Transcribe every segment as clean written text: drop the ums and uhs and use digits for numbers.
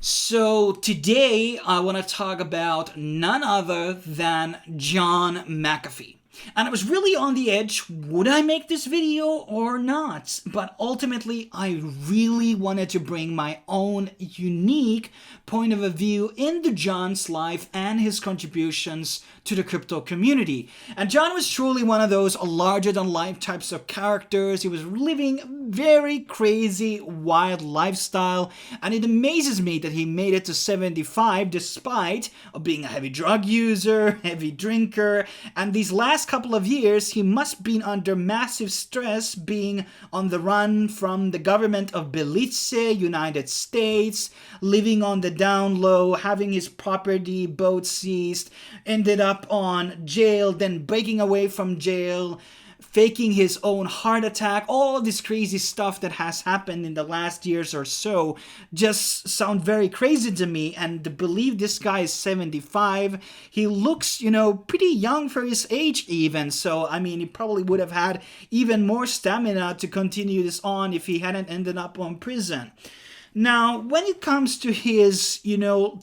So today I want to talk about none other than John McAfee. And I was really on the edge, would I make this video or not? But ultimately, I really wanted to bring my own unique point of view into John's life and his contributions to the crypto community. And John was truly one of those larger-than-life types of characters. He was living very crazy, wild lifestyle, and it amazes me that he made it to 75 despite being a heavy drug user, heavy drinker, and these last couple of years he must been under massive stress, being on the run from the government of Belize, United States, living on the down low, having his property, boat seized, ended up on jail, then breaking away from jail, faking his own heart attack. All of this crazy stuff that has happened in the last years or so just sound very crazy to me. And to believe this guy is 75, he looks, pretty young for his age even. So, I mean, he probably would have had even more stamina to continue this on if he hadn't ended up on prison. Now, when it comes to his,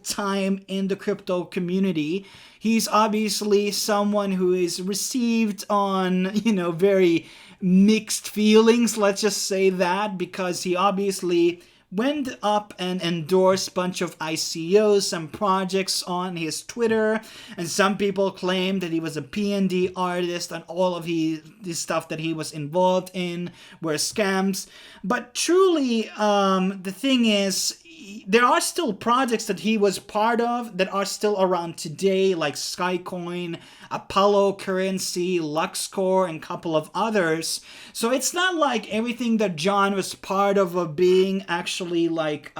time in the crypto community, he's obviously someone who is received on, very mixed feelings, let's just say that, because he obviously went up and endorsed a bunch of ICOs and projects on his Twitter, and some people claim that he was a P&D artist and all of this stuff that he was involved in were scams. But truly, the thing is, there are still projects that he was part of that are still around today, like Skycoin, Apollo Currency, LuxCore, and a couple of others. So it's not like everything that John was part of being actually like,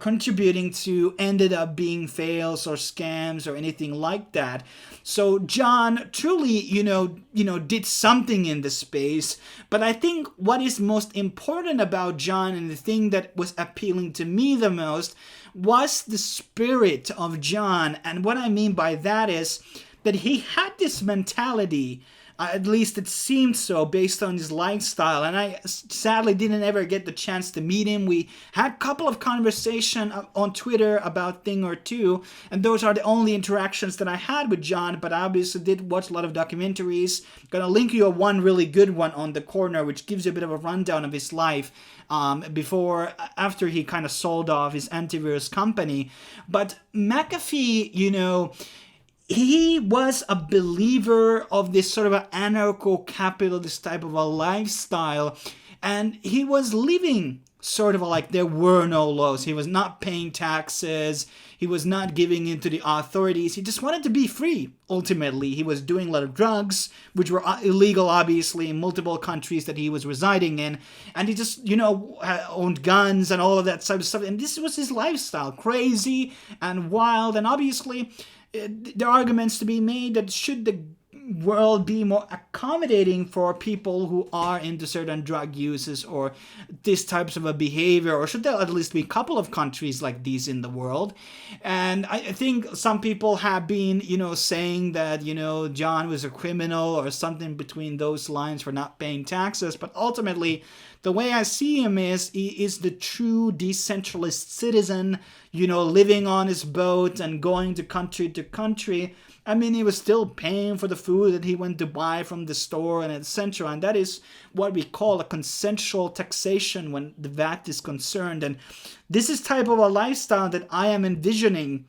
contributing to ended up being fails or scams or anything like that. So John truly, did something in the space. But I think what is most important about John, and the thing that was appealing to me the most, was the spirit of John. And what I mean by that is that he had this mentality, at least it seemed so based on his lifestyle, and I sadly didn't ever get the chance to meet him. We had a couple of conversations on Twitter about a thing or two, and those are the only interactions that I had with John, but I obviously did watch a lot of documentaries. Gonna link you one really good one on the corner, which gives you a bit of a rundown of his life after he kind of sold off his antivirus company. But McAfee, he was a believer of this sort of an anarcho-capitalist type of a lifestyle, and he was living sort of like there were no laws. He was not paying taxes. He was not giving in to the authorities. He just wanted to be free, ultimately. He was doing a lot of drugs, which were illegal, obviously, in multiple countries that he was residing in. And he just, owned guns and all of that type of stuff. And this was his lifestyle, crazy and wild. And obviously, there are arguments to be made that should the world be more accommodating for people who are into certain drug uses or these types of a behavior, or should there at least be a couple of countries like these in the world? And I think some people have been, saying that, John was a criminal or something between those lines for not paying taxes. But ultimately, the way I see him is he is the true decentralized citizen, living on his boat and going to country, I mean, he was still paying for the food that he went to buy from the store and etc. And that is what we call a consensual taxation when the VAT is concerned. And this is type of a lifestyle that I am envisioning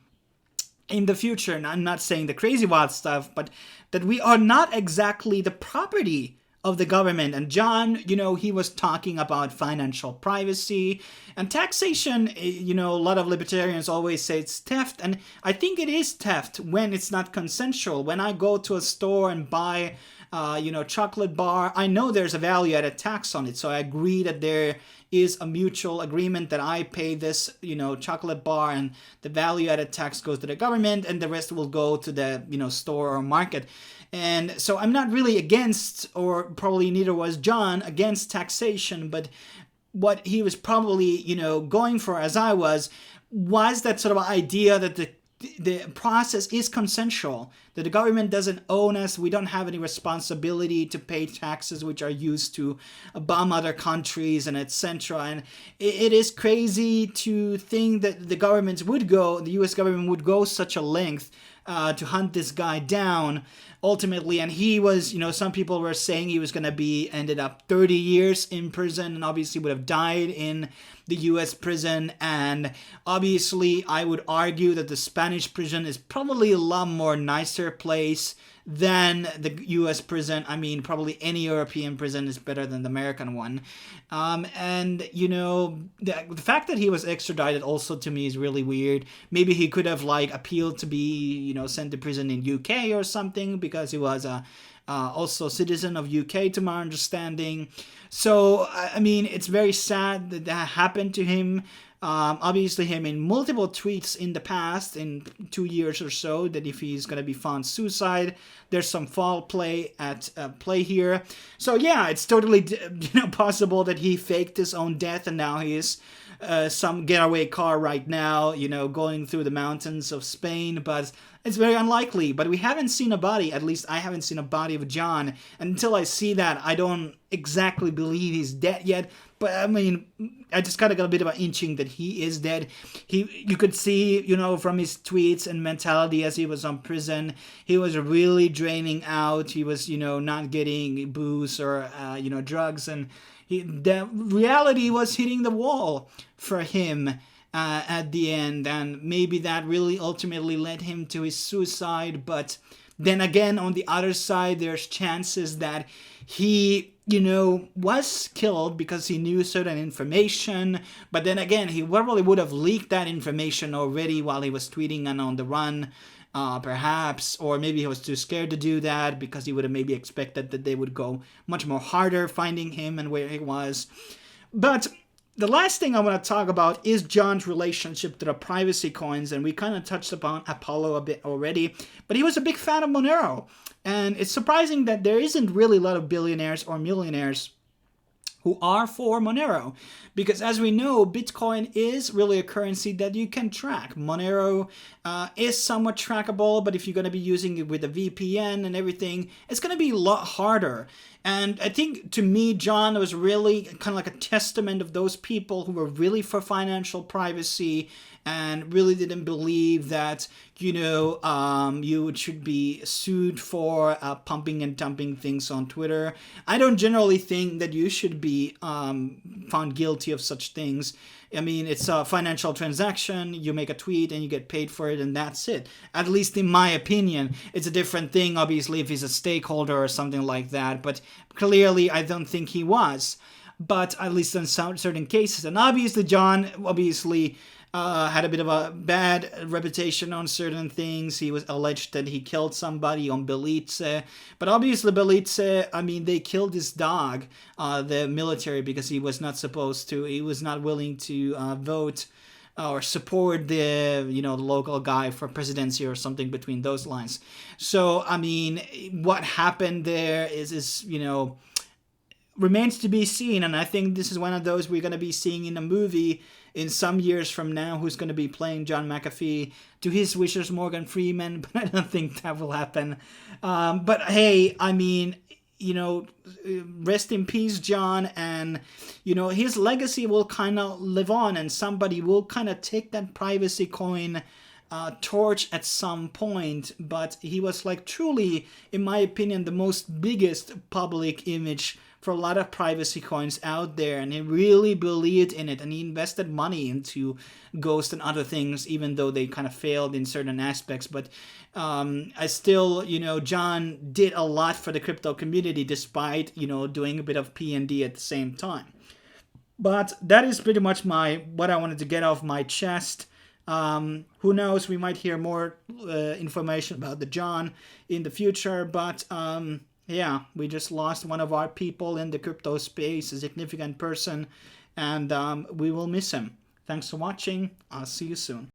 in the future. And I'm not saying the crazy wild stuff, but that we are not exactly the property of the government. And John, he was talking about financial privacy and taxation. A lot of libertarians always say it's theft, and I think it is theft when it's not consensual. When I go to a store and buy chocolate bar, I know there's a value-added tax on it, so I agree that there is a mutual agreement that I pay this, chocolate bar, and the value-added tax goes to the government, and the rest will go to the, store or market. And so I'm not really against, or probably neither was John, against taxation, but what he was probably, going for, as I was that sort of idea that the process is consensual, that the government doesn't own us, we don't have any responsibility to pay taxes which are used to bomb other countries and etc. And it is crazy to think that the US government would go such a length to hunt this guy down ultimately. And he was, some people were saying he was going to be ended up 30 years in prison, and obviously would have died in the US prison. And obviously I would argue that the Spanish prison is probably a lot more nicer place than the US prison. I mean, probably any European prison is better than the American one. And, the fact that he was extradited also to me is really weird. Maybe he could have appealed to be, sent to prison in UK or something, because he was also citizen of UK to my understanding. So, I mean, it's very sad that that happened to him. Obviously, he made multiple tweets in the past, in 2 years or so, that if he's going to be found suicide, there's some foul play at play here. So yeah, it's totally possible that he faked his own death, and now he is some getaway car right now, going through the mountains of Spain. But it's very unlikely. But we haven't seen a body. At least I haven't seen a body of John. And until I see that, I don't exactly believe he's dead yet. But I mean, I just kind of got a bit of an inching that he is dead. You could see, from his tweets and mentality as he was on prison, he was really draining out. He was, not getting booze or, drugs. And the reality was hitting the wall for him at the end. And maybe that really ultimately led him to his suicide. But then again, on the other side, there's chances that he was killed because he knew certain information. But then again, he probably would have leaked that information already while he was tweeting and on the run, perhaps. Or maybe he was too scared to do that because he would have maybe expected that they would go much more harder finding him and where he was. But the last thing I want to talk about is John's relationship to the privacy coins. And we kind of touched upon Apollo a bit already. But he was a big fan of Monero. And it's surprising that there isn't really a lot of billionaires or millionaires who are for Monero. Because as we know, Bitcoin is really a currency that you can track. Monero is somewhat trackable, but if you're going to be using it with a VPN and everything, it's going to be a lot harder. And I think, to me, John was really kind of like a testament of those people who were really for financial privacy and really didn't believe that, you should be sued for pumping and dumping things on Twitter. I don't generally think that you should be found guilty of such things. I mean, it's a financial transaction. You make a tweet and you get paid for it, and that's it. At least in my opinion. It's a different thing, obviously, if he's a stakeholder or something like that. But clearly, I don't think he was. But at least in certain cases. And obviously, John, had a bit of a bad reputation on certain things. He was alleged that he killed somebody on Belize. But obviously Belize, they killed his dog, the military, because he was not willing to vote or support the local guy for presidency or something between those lines. So, what happened there is remains to be seen. And I think this is one of those we're going to be seeing in a movie in some years from now, who's going to be playing John McAfee. To his wishes, Morgan Freeman, but I don't think that will happen. But hey, rest in peace, John, and, his legacy will kind of live on, and somebody will kind of take that privacy coin torch at some point, but he was like truly, in my opinion, the most biggest public image for a lot of privacy coins out there, and he really believed in it, and he invested money into Ghost and other things, even though they kind of failed in certain aspects. But I still, John did a lot for the crypto community, despite, doing a bit of P&D at the same time. But that is pretty much what I wanted to get off my chest. Who knows, we might hear more information about the John in the future, but yeah, we just lost one of our people in the crypto space, a significant person, and we will miss him. Thanks for watching. I'll see you soon.